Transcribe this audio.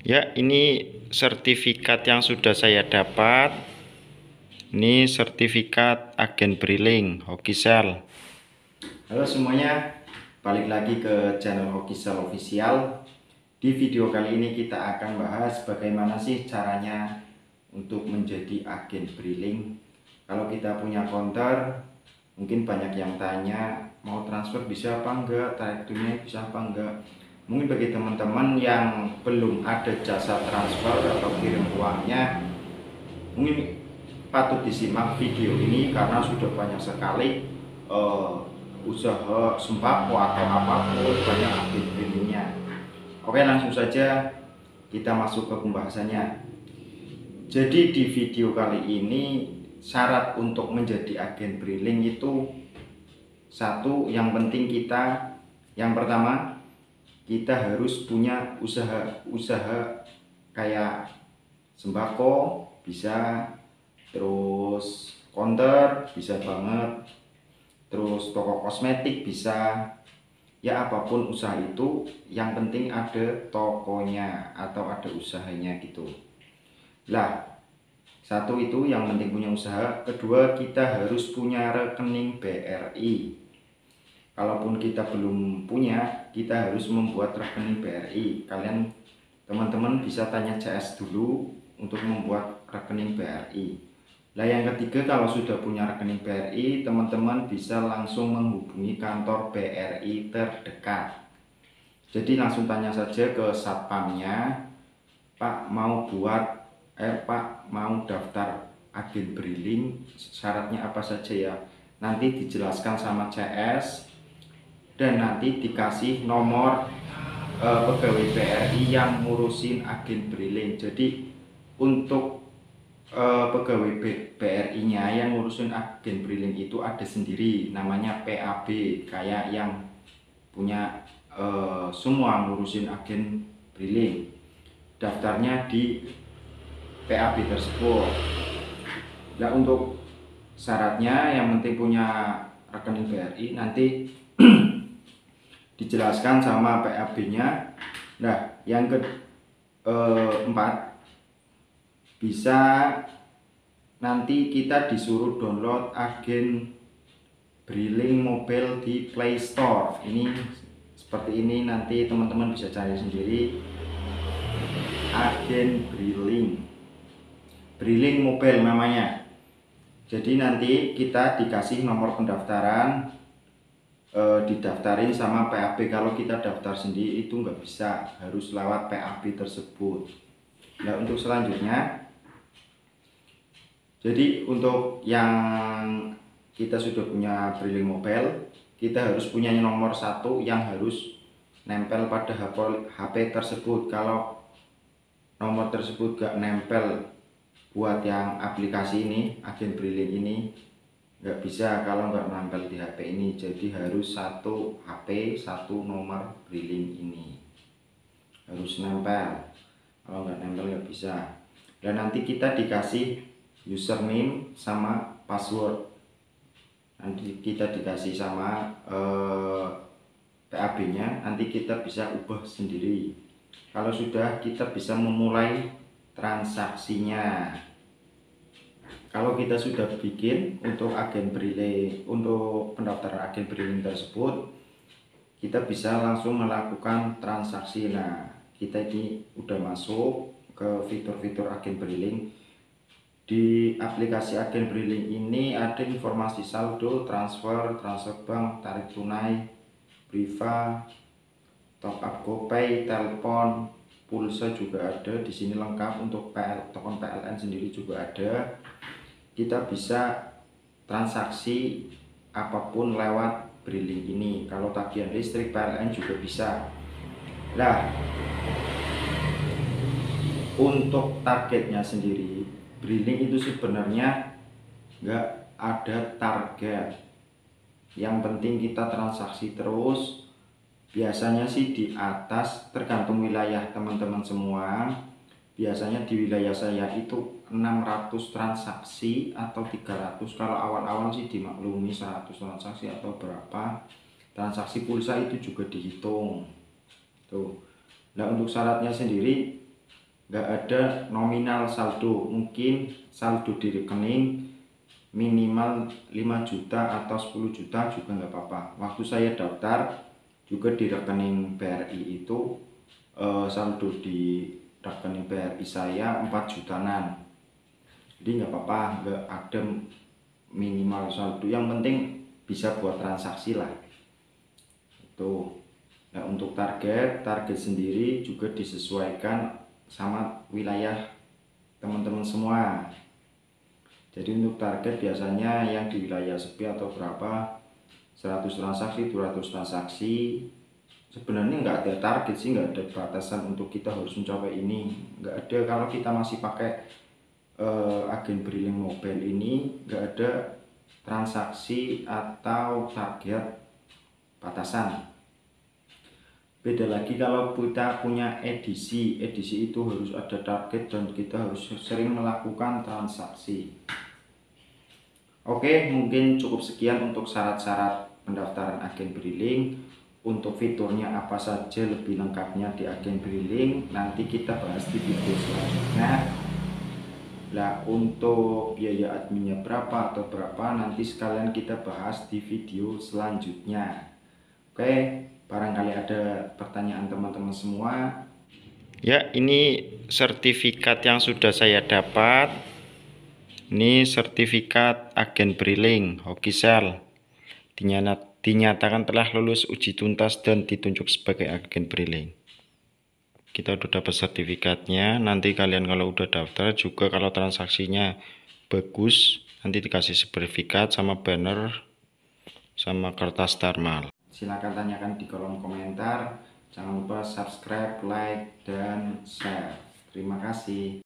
Ya, ini sertifikat yang sudah saya dapat. Ini sertifikat agen Briling Hokisel. Halo semuanya, balik lagi ke channel Hokisel Official. Di video kali ini kita akan bahas bagaimana sih caranya untuk menjadi agen Briling. Kalau kita punya counter, mungkin banyak yang tanya mau transfer bisa apa enggak, tarik tunai bisa apa enggak. Mungkin bagi teman-teman yang belum ada jasa transfer atau kirim uangnya, mungkin patut disimak video ini karena sudah banyak sekali usaha sembako atau apapun banyak agen Brilingnya. Oke, langsung saja kita masuk ke pembahasannya. Jadi di video kali ini syarat untuk menjadi agen Briling itu satu, yang penting yang pertama kita harus punya usaha kayak sembako bisa, terus counter bisa banget, terus toko kosmetik bisa, ya apapun usaha itu yang penting ada tokonya atau ada usahanya gitu lah. Satu itu yang penting punya usaha. Kedua, kita harus punya rekening BRI. Kalaupun kita belum punya, kita harus membuat rekening BRI. Kalian teman-teman bisa tanya CS dulu untuk membuat rekening BRI. Nah, yang ketiga, kalau sudah punya rekening BRI, teman-teman bisa langsung menghubungi kantor BRI terdekat. Jadi langsung tanya saja ke satpamnya, Pak mau daftar agen Briling, syaratnya apa saja ya? Nanti dijelaskan sama CS dan nanti dikasih nomor pegawai BRI yang ngurusin agen Briling. Jadi untuk pegawai BRI-nya yang ngurusin agen Briling itu ada sendiri, namanya PAB, kayak yang punya semua ngurusin agen Briling. Daftarnya di PAB tersebut. Nah, untuk syaratnya yang penting punya rekening BRI, nanti dijelaskan sama PAB-nya. Nah, yang keempat, bisa nanti kita disuruh download agen Briling Mobile di Play Store. Ini seperti ini, nanti teman-teman bisa cari sendiri agen Briling Mobile namanya. Jadi nanti kita dikasih nomor pendaftaran, didaftarin sama PAB. Kalau kita daftar sendiri itu nggak bisa, harus lewat PAB tersebut. Nah, untuk selanjutnya, jadi untuk yang kita sudah punya Briling Mobile, kita harus punya nomor satu yang harus nempel pada HP tersebut. Kalau nomor tersebut gak nempel buat yang aplikasi ini, agen Briling ini nggak bisa kalau nggak nempel di HP ini. Jadi harus satu HP, satu nomor Briling ini harus nempel. Kalau nggak nempel nggak bisa. Dan nanti kita dikasih username sama password. Nanti kita dikasih sama PAB-nya, nanti kita bisa ubah sendiri. Kalau sudah, kita bisa memulai transaksinya. Kalau kita sudah bikin untuk agen Briling, untuk pendaftaran agen Briling tersebut, kita bisa langsung melakukan transaksi. Nah, kita ini udah masuk ke fitur-fitur agen Briling. Di aplikasi agen Briling ini ada informasi saldo, transfer bank, tarik tunai, Briva, top up GoPay, telepon, pulsa juga ada di sini lengkap. Untuk token PLN sendiri juga ada. Kita bisa transaksi apapun lewat Briling ini. Kalau tagihan listrik, PLN juga bisa. Nah, untuk targetnya sendiri, Briling itu sebenarnya nggak ada target. Yang penting kita transaksi terus. Biasanya sih di atas, tergantung wilayah teman-teman semua. Biasanya di wilayah saya itu 600 transaksi atau 300. Kalau awal-awal sih dimaklumi 100 transaksi atau berapa. Transaksi pulsa itu juga dihitung tuh. Nah, untuk syaratnya sendiri, nggak ada nominal saldo. Mungkin saldo di rekening minimal 5 juta atau 10 juta juga nggak apa-apa. Waktu saya daftar juga di rekening BRI itu saldo di rekening BRI saya 4 jutaan. Jadi nggak apa-apa, nggak ada minimal saldo, yang penting bisa buat transaksi lah itu. Nah, untuk target sendiri juga disesuaikan sama wilayah teman-teman semua. Jadi untuk target biasanya yang di wilayah sepi atau berapa 100 transaksi, 200 transaksi. Sebenarnya nggak ada target sih, nggak ada batasan untuk kita harus mencapai ini, nggak ada. Kalau kita masih pakai agen Briling Mobile ini nggak ada transaksi atau target batasan. Beda lagi kalau kita punya edisi itu harus ada target dan kita harus sering melakukan transaksi. Oke, mungkin cukup sekian untuk syarat-syarat pendaftaran agen Briling. Untuk fiturnya apa saja lebih lengkapnya di agen Briling nanti kita bahas di video selanjutnya. Nah, untuk biaya adminnya berapa atau berapa nanti sekalian kita bahas di video selanjutnya. Oke, barangkali ada pertanyaan teman-teman semua. Ya, ini sertifikat yang sudah saya dapat. Ini sertifikat agen Briling Hokisel. Dinyatakan telah lulus uji tuntas dan ditunjuk sebagai agen Briling. Kita udah dapat sertifikatnya. Nanti kalian kalau udah daftar juga, kalau transaksinya bagus, nanti dikasih sertifikat sama banner sama kertas thermal. Silahkan tanyakan di kolom komentar. Jangan lupa subscribe, like, dan share. Terima kasih.